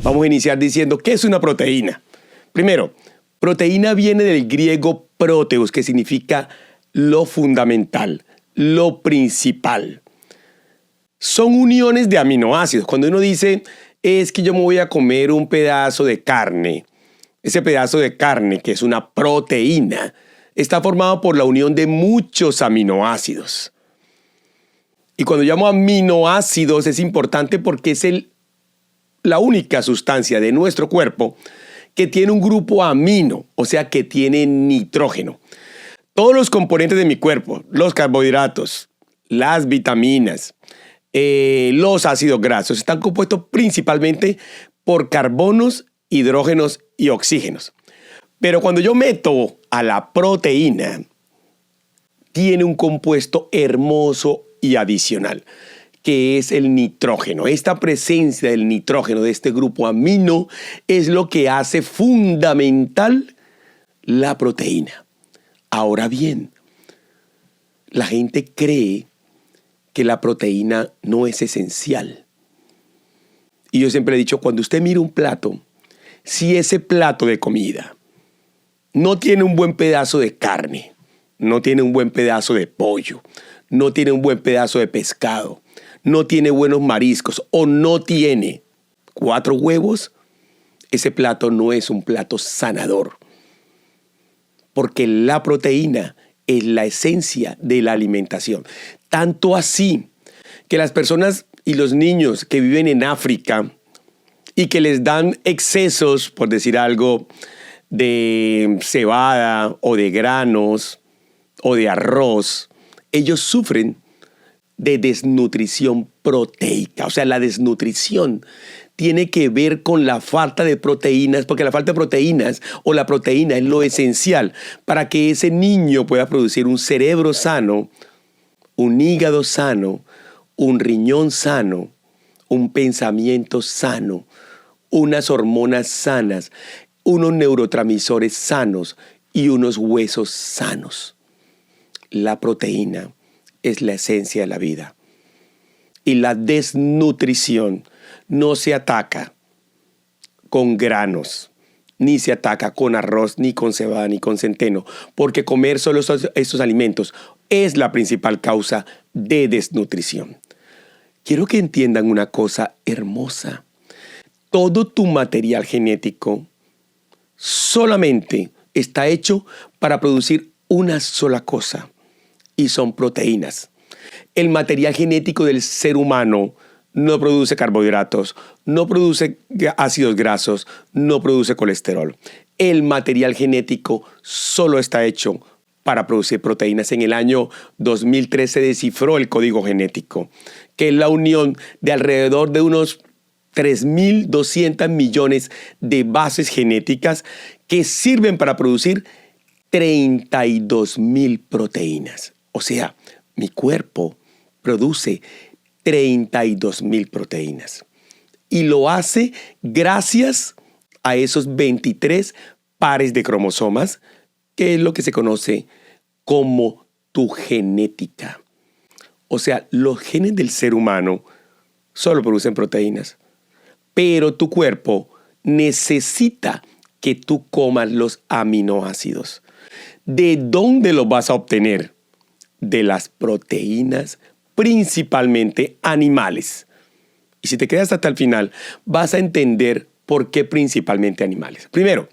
Vamos a iniciar diciendo qué es una proteína. Primero, proteína viene del griego proteus, que significa lo fundamental, lo principal. Son uniones de aminoácidos. Cuando uno dice, es que yo me voy a comer un pedazo de carne, ese pedazo de carne, que es una proteína, está formado por la unión de muchos aminoácidos. Y cuando llamo aminoácidos es importante porque es la única sustancia de nuestro cuerpo que tiene un grupo amino, o sea que tiene nitrógeno. Todos los componentes de mi cuerpo, los carbohidratos, las vitaminas, los ácidos grasos, están compuestos principalmente por carbonos, hidrógenos y oxígenos. Pero cuando yo meto a la proteína, tiene un compuesto hermoso y adicional, que es el nitrógeno. Esta presencia del nitrógeno, de este grupo amino, es lo que hace fundamental la proteína. Ahora bien, la gente cree que la proteína no es esencial. Y yo siempre he dicho, cuando usted mira un plato, si ese plato de comida no tiene un buen pedazo de carne, no tiene un buen pedazo de pollo, no tiene un buen pedazo de pescado, no tiene buenos mariscos o no tiene 4 huevos, ese plato no es un plato sanador. Porque la proteína es la esencia de la alimentación. Tanto así que las personas y los niños que viven en África y que les dan excesos, por decir algo, de cebada o de granos o de arroz, ellos sufren de desnutrición proteica. O sea, la desnutrición tiene que ver con la falta de proteínas, porque la falta de proteínas o la proteína es lo esencial para que ese niño pueda producir un cerebro sano, un hígado sano, un riñón sano, un pensamiento sano, unas hormonas sanas, unos neurotransmisores sanos y unos huesos sanos. La proteína es la esencia de la vida. Y la desnutrición no se ataca con granos, ni se ataca con arroz, ni con cebada, ni con centeno, porque comer solo estos alimentos es la principal causa de desnutrición. Quiero que entiendan una cosa hermosa. Todo tu material genético solamente está hecho para producir una sola cosa, y son proteínas. El material genético del ser humano no produce carbohidratos, no produce ácidos grasos, no produce colesterol. El material genético solo está hecho para producir proteínas. En el año 2003 se descifró el código genético, que es la unión de alrededor de unos 3.200 millones de bases genéticas que sirven para producir 32.000 proteínas. O sea, mi cuerpo produce 32.000 proteínas. Y lo hace gracias a esos 23 pares de cromosomas, que es lo que se conoce como tu genética. O sea, los genes del ser humano solo producen proteínas, pero tu cuerpo necesita que tú comas los aminoácidos. ¿De dónde los vas a obtener? De las proteínas, principalmente animales. Y si te quedas hasta el final, vas a entender por qué principalmente animales. Primero,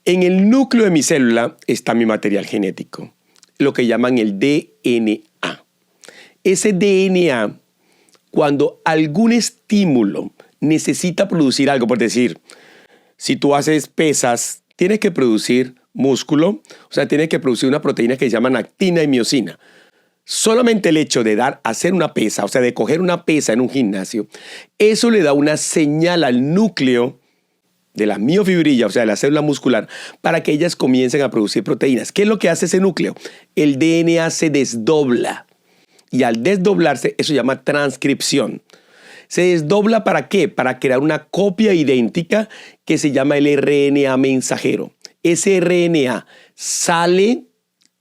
en el núcleo de mi célula está mi material genético, lo que llaman el DNA. Ese DNA, cuando algún estímulo necesita producir algo, por decir, si tú haces pesas, tienes que producir músculo, o sea, tienes que producir una proteína que se llama actina y miosina. Solamente el hecho de hacer una pesa, o sea, de coger una pesa en un gimnasio, eso le da una señal al núcleo de la miofibrilla, o sea, de la célula muscular, para que ellas comiencen a producir proteínas. ¿Qué es lo que hace ese núcleo? El DNA se desdobla. Y al desdoblarse, eso se llama transcripción. ¿Se desdobla para qué? Para crear una copia idéntica que se llama el RNA mensajero. Ese RNA sale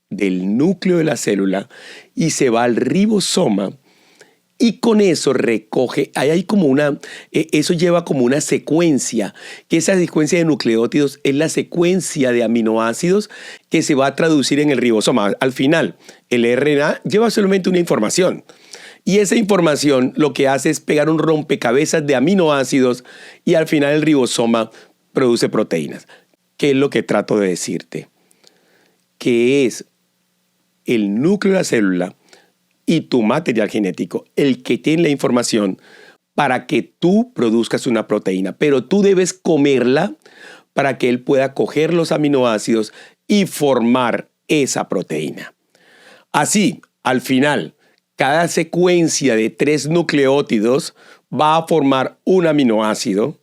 del núcleo de la célula y se va al ribosoma Y con eso recoge, ahí hay como eso lleva como una secuencia, que esa secuencia de nucleótidos es la secuencia de aminoácidos que se va a traducir en el ribosoma. Al final, el RNA lleva solamente una información. Y esa información lo que hace es pegar un rompecabezas de aminoácidos y al final el ribosoma produce proteínas. ¿Qué es lo que trato de decirte? Que es el núcleo de la célula y tu material genético el que tiene la información para que tú produzcas una proteína. Pero tú debes comerla para que él pueda coger los aminoácidos y formar esa proteína. Así, al final, cada secuencia de 3 nucleótidos va a formar un aminoácido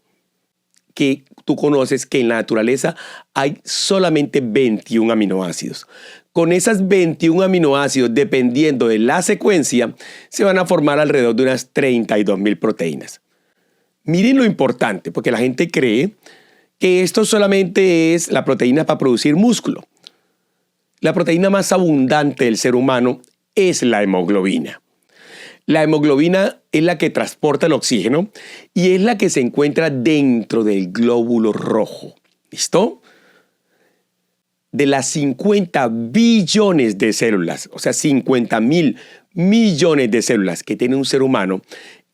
que tú conoces que en la naturaleza hay solamente 21 aminoácidos. Con esas 21 aminoácidos, dependiendo de la secuencia, se van a formar alrededor de unas 32.000 proteínas. Miren lo importante, porque la gente cree que esto solamente es la proteína para producir músculo. La proteína más abundante del ser humano es la hemoglobina. La hemoglobina es la que transporta el oxígeno y es la que se encuentra dentro del glóbulo rojo. ¿Listo? De las 50 billones de células, o sea, 50.000 millones de células que tiene un ser humano,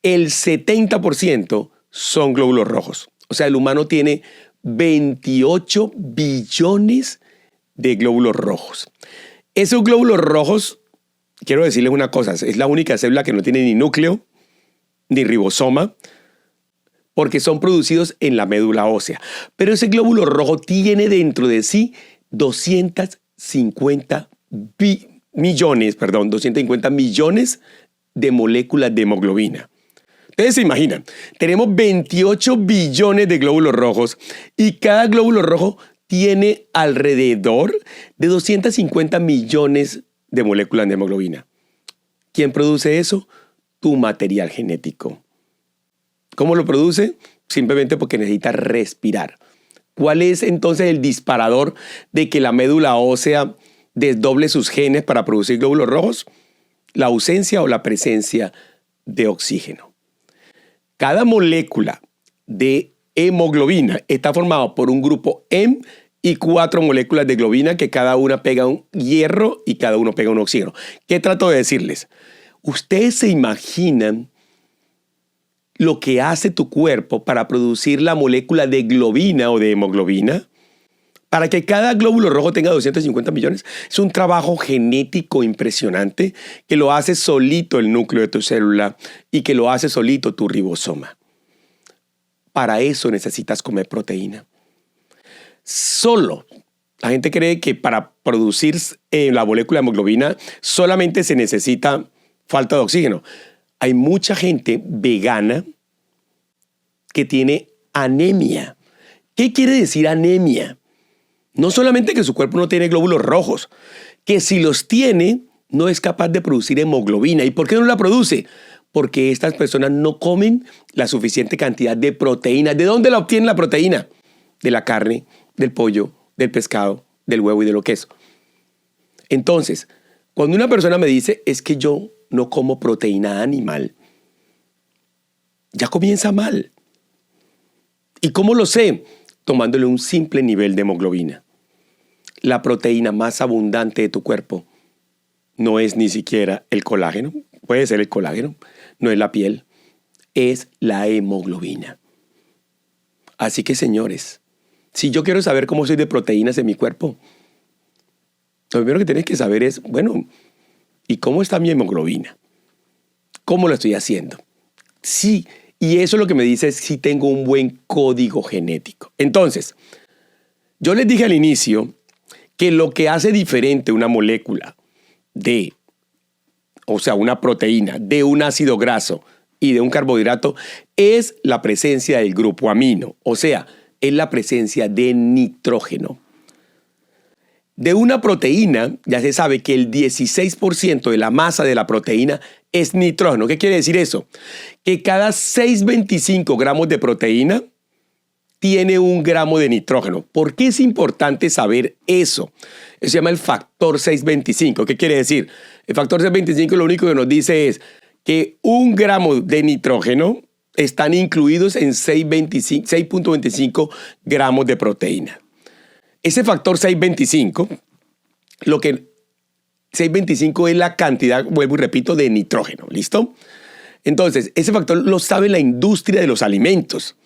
el 70% son glóbulos rojos. O sea, el humano tiene 28 billones de glóbulos rojos. Esos glóbulos rojos, quiero decirles una cosa, es la única célula que no tiene ni núcleo, ni ribosoma, porque son producidos en la médula ósea. Pero ese glóbulo rojo tiene dentro de sí 250 millones de moléculas de hemoglobina. Ustedes se imaginan, tenemos 28 billones de glóbulos rojos y cada glóbulo rojo tiene alrededor de 250 millones de moléculas de hemoglobina. ¿Quién produce eso? Tu material genético. ¿Cómo lo produce? Simplemente porque necesita respirar. ¿Cuál es entonces el disparador de que la médula ósea desdoble sus genes para producir glóbulos rojos? La ausencia o la presencia de oxígeno. Cada molécula de hemoglobina está formada por un grupo heme y 4 moléculas de globina que cada una pega un hierro y cada uno pega un oxígeno. ¿Qué trato de decirles? ¿Ustedes se imaginan lo que hace tu cuerpo para producir la molécula de globina o de hemoglobina? Para que cada glóbulo rojo tenga 250 millones. Es un trabajo genético impresionante que lo hace solito el núcleo de tu célula y que lo hace solito tu ribosoma. Para eso necesitas comer proteína. La gente cree que para producir la molécula de hemoglobina solamente se necesita falta de oxígeno. Hay mucha gente vegana que tiene anemia. ¿Qué quiere decir anemia? No solamente que su cuerpo no tiene glóbulos rojos, que si los tiene, no es capaz de producir hemoglobina. ¿Y por qué no la produce? Porque estas personas no comen la suficiente cantidad de proteína. ¿De dónde la obtienen la proteína? De la carne, del pollo, del pescado, del huevo y de los quesos. Entonces, cuando una persona me dice, es que yo no como proteína animal, ya comienza mal. ¿Y cómo lo sé? Tomándole un simple nivel de hemoglobina. La proteína más abundante de tu cuerpo no es ni siquiera el colágeno, puede ser el colágeno, no es la piel, es la hemoglobina. Así que, señores, si yo quiero saber cómo soy de proteínas en mi cuerpo, lo primero que tienes que saber es, bueno, ¿y cómo está mi hemoglobina? ¿Cómo lo estoy haciendo? Sí, y eso lo que me dice es si tengo un buen código genético. Entonces, yo les dije al inicio que lo que hace diferente una molécula una proteína de un ácido graso y de un carbohidrato es la presencia del grupo amino, o sea, es la presencia de nitrógeno. De una proteína, ya se sabe que el 16% de la masa de la proteína es nitrógeno. ¿Qué quiere decir eso? Que cada 625 gramos de proteína tiene 1 gramo de nitrógeno. ¿Por qué es importante saber eso? Eso se llama el factor 625. ¿Qué quiere decir? El factor 625 lo único que nos dice es que 1 gramo de nitrógeno están incluidos en 6.25 gramos de proteína. Ese factor 6.25, 6.25 es la cantidad, vuelvo y repito, de nitrógeno, ¿listo? Entonces, ese factor lo sabe la industria de los alimentos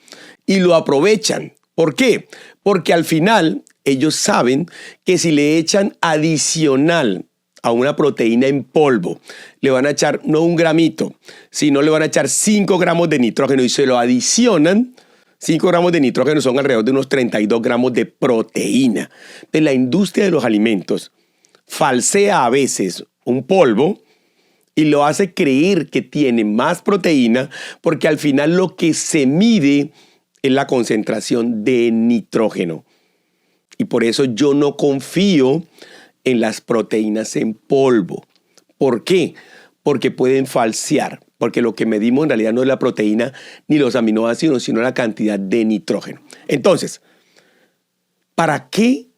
y lo aprovechan. ¿Por qué? Porque al final ellos saben que si le echan adicional a una proteína en polvo, le van a echar no 1 gramito, sino le van a echar 5 gramos de nitrógeno y se lo adicionan. 5 gramos de nitrógeno son alrededor de unos 32 gramos de proteína. Entonces, la industria de los alimentos falsea a veces un polvo y lo hace creer que tiene más proteína porque al final lo que se mide es la concentración de nitrógeno. Y por eso yo no confío en las proteínas en polvo. ¿Por qué? Porque pueden falsear. Porque lo que medimos en realidad no es la proteína ni los aminoácidos, sino la cantidad de nitrógeno. Entonces, ¿para qué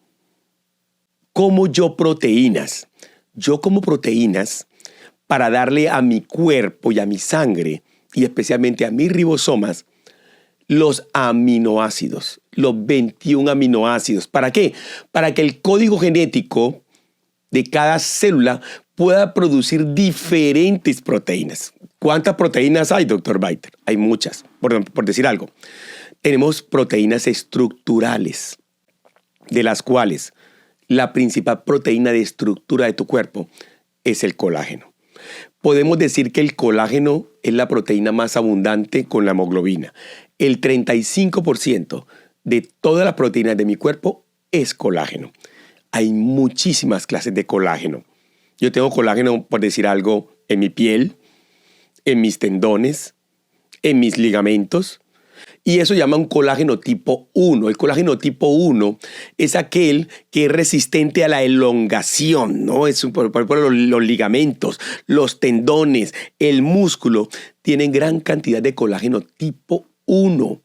como yo proteínas? Yo como proteínas para darle a mi cuerpo y a mi sangre, y especialmente a mis ribosomas, los aminoácidos, los 21 aminoácidos. ¿Para qué? Para que el código genético de cada célula pueda producir diferentes proteínas. ¿Cuántas proteínas hay, doctor Beiter? Hay muchas, por decir algo. Tenemos proteínas estructurales, de las cuales la principal proteína de estructura de tu cuerpo es el colágeno. Podemos decir que el colágeno es la proteína más abundante con la hemoglobina. El 35% de todas las proteínas de mi cuerpo es colágeno. Hay muchísimas clases de colágeno. Yo tengo colágeno, por decir algo, en mi piel, en mis tendones, en mis ligamentos. Y eso llama un colágeno tipo 1. El colágeno tipo 1 es aquel que es resistente a la elongación, ¿no? Por ejemplo, los ligamentos, los tendones, el músculo, tienen gran cantidad de colágeno tipo 1,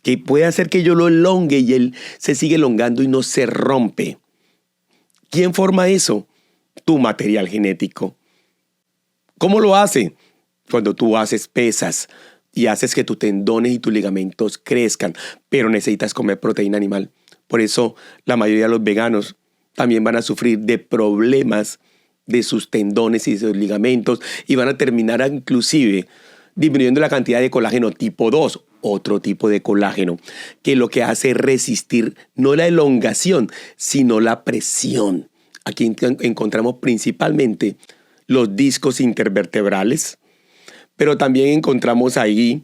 que puede hacer que yo lo elongue y él se sigue elongando y no se rompe. ¿Quién forma eso? Tu material genético. ¿Cómo lo hace? Cuando tú haces pesas y haces que tus tendones y tus ligamentos crezcan, pero necesitas comer proteína animal. Por eso la mayoría de los veganos también van a sufrir de problemas de sus tendones y de sus ligamentos y van a terminar inclusive disminuyendo la cantidad de colágeno tipo 2, otro tipo de colágeno, que lo que hace es resistir no la elongación, sino la presión. Aquí encontramos principalmente los discos intervertebrales, pero también encontramos ahí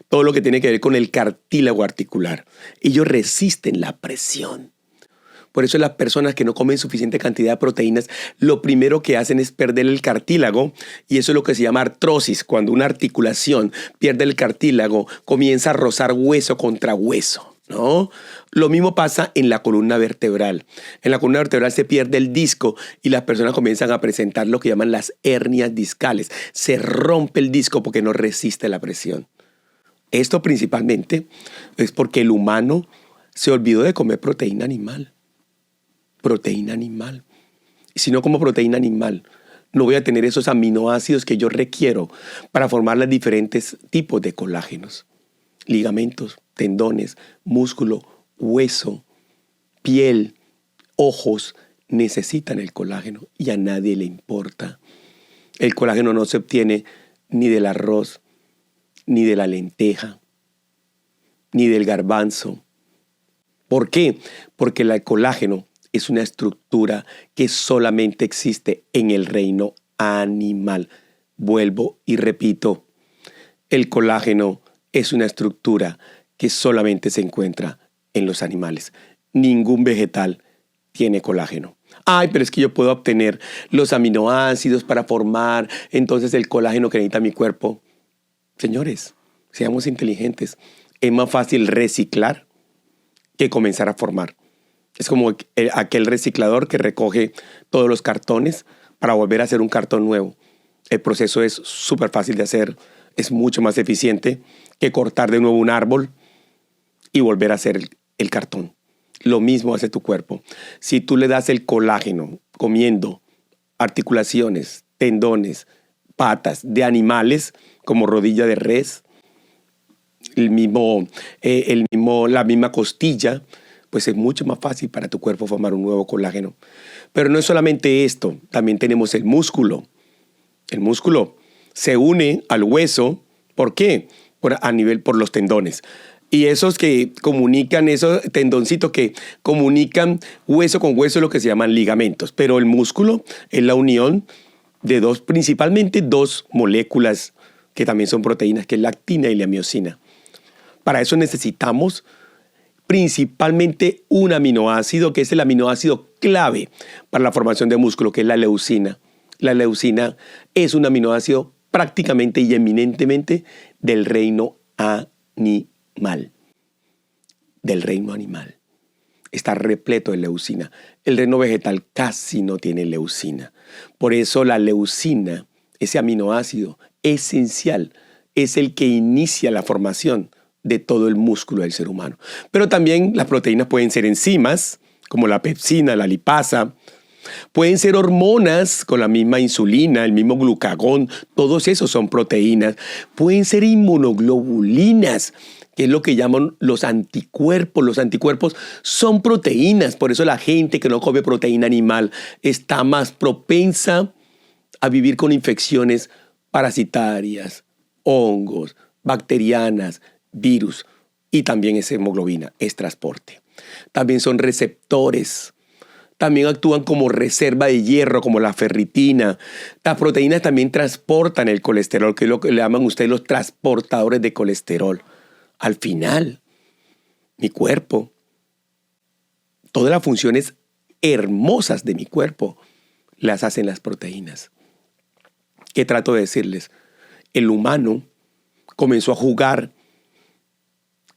todo lo que tiene que ver con el cartílago articular. Ellos resisten la presión. Por eso las personas que no comen suficiente cantidad de proteínas, lo primero que hacen es perder el cartílago, y eso es lo que se llama artrosis. Cuando una articulación pierde el cartílago, comienza a rozar hueso contra hueso, ¿no? Lo mismo pasa en la columna vertebral. En la columna vertebral se pierde el disco y las personas comienzan a presentar lo que llaman las hernias discales. Se rompe el disco porque no resiste la presión. Esto principalmente es porque el humano se olvidó de comer proteína animal. Proteína animal. Y si no como proteína animal, no voy a tener esos aminoácidos que yo requiero para formar los diferentes tipos de colágenos. Ligamentos, tendones, músculo, hueso, piel, ojos, necesitan el colágeno y a nadie le importa. El colágeno no se obtiene ni del arroz, ni de la lenteja, ni del garbanzo. ¿Por qué? Porque el colágeno es una estructura que solamente existe en el reino animal. Vuelvo y repito, el colágeno es una estructura que solamente se encuentra en los animales. Ningún vegetal tiene colágeno. Ay, pero es que yo puedo obtener los aminoácidos para formar entonces el colágeno que necesita mi cuerpo. Señores, seamos inteligentes. Es más fácil reciclar que comenzar a formar. Es como aquel reciclador que recoge todos los cartones para volver a hacer un cartón nuevo. El proceso es súper fácil de hacer, es mucho más eficiente que cortar de nuevo un árbol y volver a hacer el cartón. Lo mismo hace tu cuerpo. Si tú le das el colágeno comiendo articulaciones, tendones, patas de animales como rodilla de res, la misma costilla, pues es mucho más fácil para tu cuerpo formar un nuevo colágeno. Pero no es solamente esto, también tenemos el músculo. El músculo se une al hueso. ¿Por qué? Por los tendones. Y esos que comunican, esos tendoncitos que comunican hueso con hueso, es lo que se llaman ligamentos. Pero el músculo es la unión de principalmente dos moléculas que también son proteínas, que es la actina y la miosina. Para eso necesitamos principalmente un aminoácido, que es el aminoácido clave para la formación de músculo, que es la leucina. La leucina es un aminoácido prácticamente y eminentemente del reino animal. Del reino animal. Está repleto de leucina. El reino vegetal casi no tiene leucina. Por eso la leucina, ese aminoácido esencial, es el que inicia la formación de todo el músculo del ser humano. Pero también las proteínas pueden ser enzimas, como la pepsina, la lipasa. Pueden ser hormonas con la misma insulina, el mismo glucagón. Todos esos son proteínas. Pueden ser inmunoglobulinas, que es lo que llaman los anticuerpos. Los anticuerpos son proteínas. Por eso la gente que no come proteína animal está más propensa a vivir con infecciones parasitarias, hongos, bacterianas, virus, y también es hemoglobina, es transporte. También son receptores. También actúan como reserva de hierro, como la ferritina. Las proteínas también transportan el colesterol, que es lo que le llaman ustedes los transportadores de colesterol. Al final, mi cuerpo, todas las funciones hermosas de mi cuerpo las hacen las proteínas. ¿Qué trato de decirles? El humano comenzó a jugar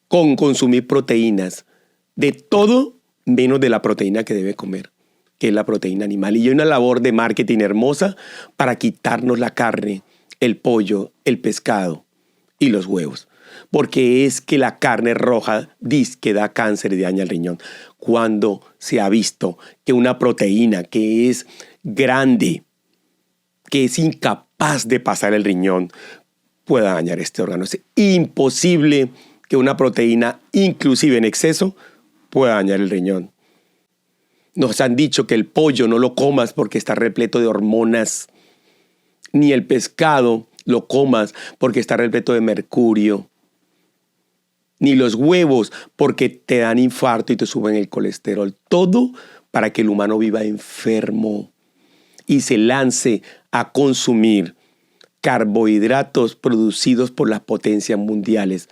con consumir proteínas de todo menos de la proteína que debe comer, que es la proteína animal. Y hay una labor de marketing hermosa para quitarnos la carne, el pollo, el pescado y los huevos. Porque es que la carne roja dice que da cáncer y daña el riñón. Cuando se ha visto que una proteína que es grande, que es incapaz de pasar el riñón, pueda dañar este órgano. Es imposible que una proteína, inclusive en exceso, pueda dañar el riñón. Nos han dicho que el pollo no lo comas porque está repleto de hormonas, ni el pescado lo comas porque está repleto de mercurio, ni los huevos porque te dan infarto y te suben el colesterol. Todo para que el humano viva enfermo y se lance a consumir carbohidratos producidos por las potencias mundiales.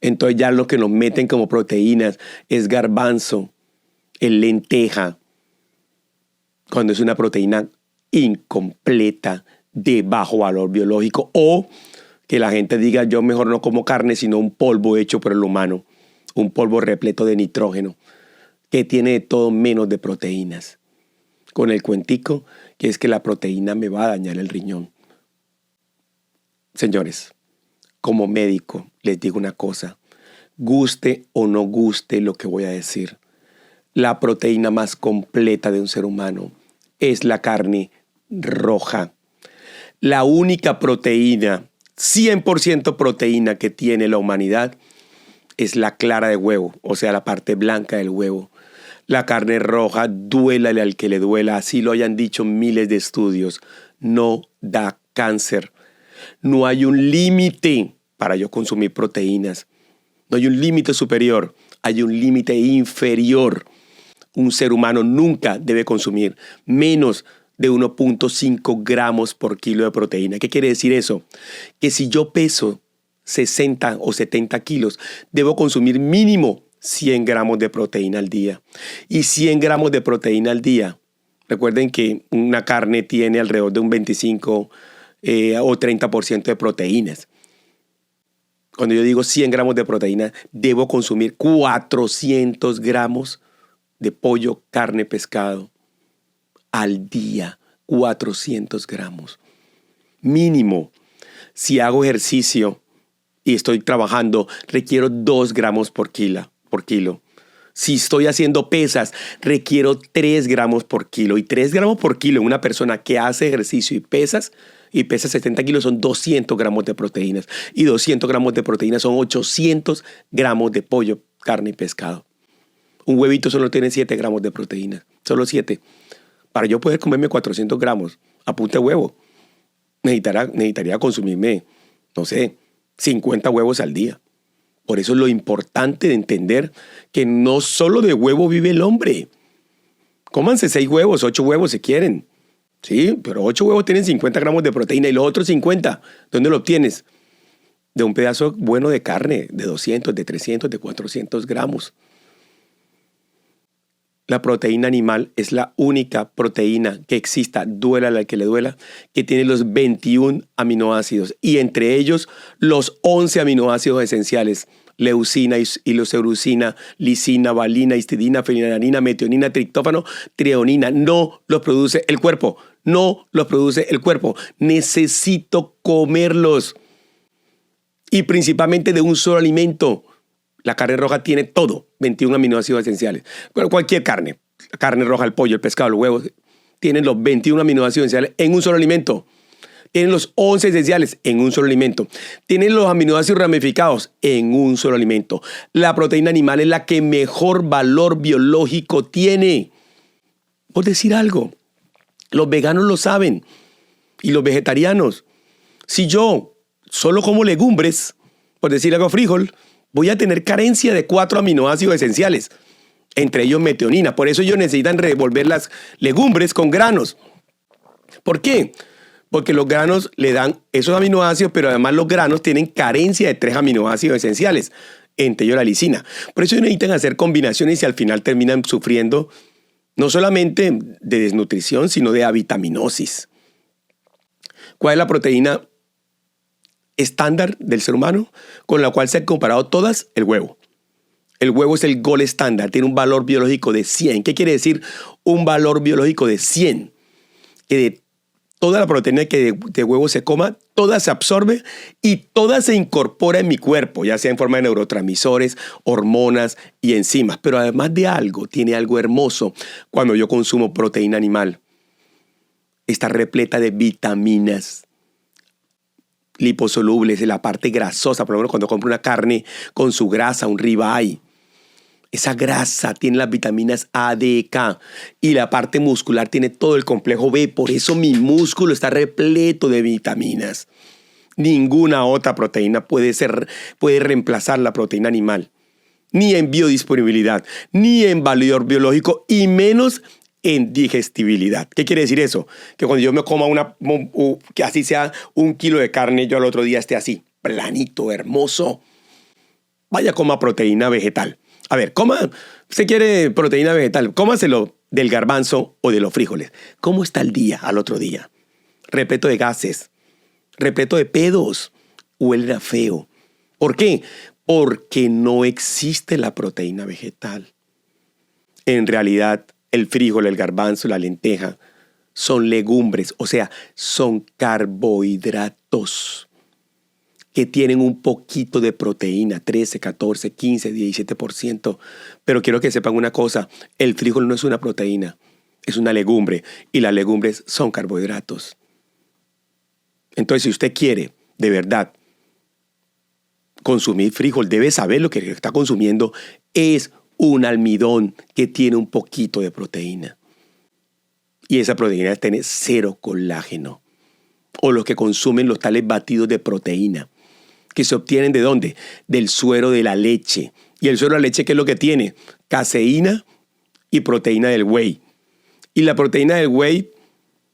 Entonces ya lo que nos meten como proteínas es garbanzo, es lenteja, cuando es una proteína incompleta, de bajo valor biológico, o que la gente diga yo mejor no como carne sino un polvo hecho por el humano, un polvo repleto de nitrógeno, que tiene de todo menos de proteínas, con el cuentico que es que la proteína me va a dañar el riñón. Señores, como médico les digo una cosa, guste o no guste lo que voy a decir, la proteína más completa de un ser humano es la carne roja. La única proteína, 100% proteína que tiene la humanidad es la clara de huevo, o sea, la parte blanca del huevo. La carne roja, duélale al que le duela, así lo hayan dicho miles de estudios, no da cáncer. No hay un límite para yo consumir proteínas. No hay un límite superior, hay un límite inferior. Un ser humano nunca debe consumir menos de 1.5 gramos por kilo de proteína. ¿Qué quiere decir eso? Que si yo peso 60 o 70 kilos, debo consumir mínimo 100 gramos de proteína al día. Y 100 gramos de proteína al día. Recuerden que una carne tiene alrededor de un 25 o 30% de proteínas. Cuando yo digo 100 gramos de proteína, debo consumir 400 gramos de pollo, carne, pescado al día. 400 gramos. Mínimo. Si hago ejercicio y estoy trabajando, requiero 2 gramos por kilo. Si estoy haciendo pesas, requiero 3 gramos por kilo. Y 3 gramos por kilo en una persona que hace ejercicio y pesa 70 kilos son 200 gramos de proteínas. Y 200 gramos de proteínas son 800 gramos de pollo, carne y pescado. Un huevito solo tiene 7 gramos de proteínas. Solo 7. Para yo poder comerme 400 gramos a punta de huevo, necesitaría consumirme, no sé, 50 huevos al día. Por eso es lo importante de entender que no solo de huevo vive el hombre. Cómanse 6 huevos, 8 huevos si quieren. Sí, pero 8 huevos tienen 50 gramos de proteína y los otros 50, ¿dónde lo obtienes? De un pedazo bueno de carne, de 200, de 300, de 400 gramos. La proteína animal es la única proteína que exista, duela al que le duela, que tiene los 21 aminoácidos y entre ellos los 11 aminoácidos esenciales: leucina, isoleucina, lisina, valina, histidina, fenilalanina, metionina, triptófano, treonina. No los produce el cuerpo. No los produce el cuerpo. Necesito comerlos. Y principalmente de un solo alimento. La carne roja tiene todo, 21 aminoácidos esenciales. Cualquier carne, la carne roja, el pollo, el pescado, los huevos, tienen los 21 aminoácidos esenciales en un solo alimento. Tienen los 11 esenciales en un solo alimento. Tienen los aminoácidos ramificados en un solo alimento. La proteína animal es la que mejor valor biológico tiene. Por decir algo, los veganos lo saben y los vegetarianos. Si yo solo como legumbres, por decir algo, frijol, voy a tener carencia de 4 aminoácidos esenciales, entre ellos metionina. Por eso ellos necesitan revolver las legumbres con granos. ¿Por qué? Porque los granos le dan esos aminoácidos, pero además los granos tienen carencia de 3 aminoácidos esenciales, entre ellos la lisina. Por eso ellos necesitan hacer combinaciones y al final terminan sufriendo no solamente de desnutrición, sino de avitaminosis. ¿Cuál es la proteína estándar del ser humano con la cual se han comparado todas? El huevo. El huevo es el gold estándar, tiene un valor biológico de 100. ¿Qué quiere decir un valor biológico de 100? Que de toda la proteína que de huevo se coma, toda se absorbe y toda se incorpora en mi cuerpo, ya sea en forma de neurotransmisores, hormonas y enzimas. Pero además de algo, tiene algo hermoso cuando yo consumo proteína animal. Está repleta de vitaminas liposolubles, en la parte grasosa. Por ejemplo, cuando compro una carne con su grasa, un ribeye, esa grasa tiene las vitaminas A, D, K, y la parte muscular tiene todo el complejo B. Por eso mi músculo está repleto de vitaminas. Ninguna otra proteína puede reemplazar la proteína animal, ni en biodisponibilidad, ni en valor biológico, y menos en digestibilidad. ¿Qué quiere decir eso? Que cuando yo me coma que así sea 1 kilo de carne, yo al otro día esté así, planito, hermoso. Vaya, coma proteína vegetal. A ver, ¿se quiere proteína vegetal? Cómaselo del garbanzo o de los frijoles. ¿Cómo está el día al otro día? Repleto de gases, repleto de pedos, huele a feo. ¿Por qué? Porque no existe la proteína vegetal. En realidad, el frijol, el garbanzo, la lenteja son legumbres, o sea, son carbohidratos que tienen un poquito de proteína, 13, 14, 15, 17%. Pero quiero que sepan una cosa, el frijol no es una proteína, es una legumbre y las legumbres son carbohidratos. Entonces, si usted quiere de verdad consumir frijol, debe saber lo que está consumiendo es un almidón que tiene un poquito de proteína. Y esa proteína tiene 0 colágeno. O los que consumen los tales batidos de proteína, que se obtienen ¿de dónde? Del suero de la leche. ¿Y el suero de la leche qué es lo que tiene? Caseína y proteína del whey. Y la proteína del whey,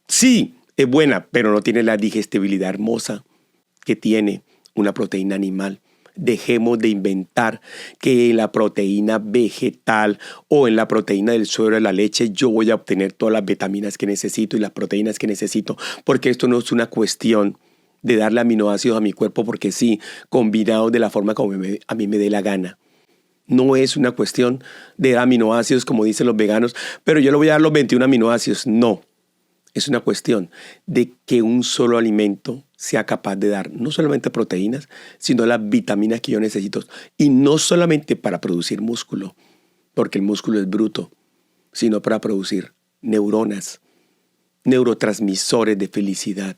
sí, es buena, pero no tiene la digestibilidad hermosa que tiene una proteína animal. Dejemos de inventar que en la proteína vegetal o en la proteína del suero de la leche yo voy a obtener todas las vitaminas que necesito y las proteínas que necesito, porque esto no es una cuestión de darle aminoácidos a mi cuerpo porque sí, combinados de la forma como a mí me dé la gana. No es una cuestión de dar aminoácidos como dicen los veganos, pero yo le voy a dar los 21 aminoácidos. No. Es una cuestión de que un solo alimento sea capaz de dar no solamente proteínas, sino las vitaminas que yo necesito. Y no solamente para producir músculo, porque el músculo es bruto, sino para producir neuronas, neurotransmisores de felicidad,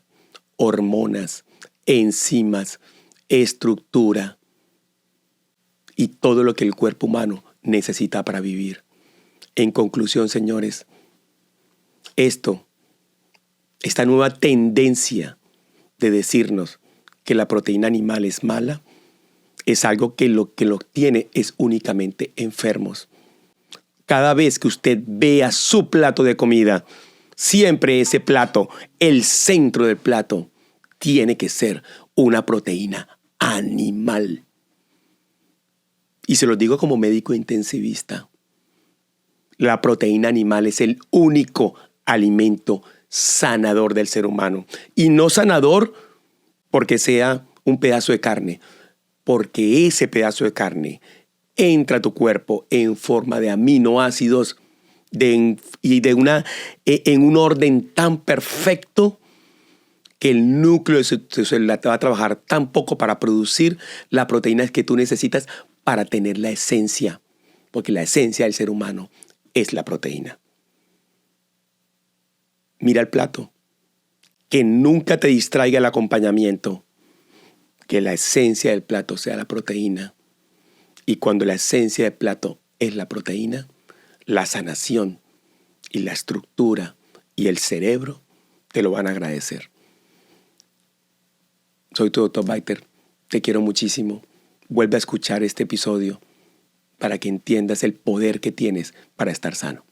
hormonas, enzimas, estructura y todo lo que el cuerpo humano necesita para vivir. En conclusión, señores, esta nueva tendencia de decirnos que la proteína animal es mala, es algo que lo tiene es únicamente enfermos. Cada vez que usted vea su plato de comida, siempre ese plato, el centro del plato, tiene que ser una proteína animal. Y se lo digo como médico intensivista. La proteína animal es el único alimento sanador del ser humano. Y no sanador porque sea un pedazo de carne, porque ese pedazo de carne entra a tu cuerpo en forma de aminoácidos en un orden tan perfecto que el núcleo de tu célula te va a trabajar tan poco para producir la proteína que tú necesitas para tener la esencia, porque la esencia del ser humano es la proteína. Mira el plato, que nunca te distraiga el acompañamiento, que la esencia del plato sea la proteína. Y cuando la esencia del plato es la proteína, la sanación y la estructura y el cerebro te lo van a agradecer. Soy tu Dr. Biter, te quiero muchísimo. Vuelve a escuchar este episodio para que entiendas el poder que tienes para estar sano.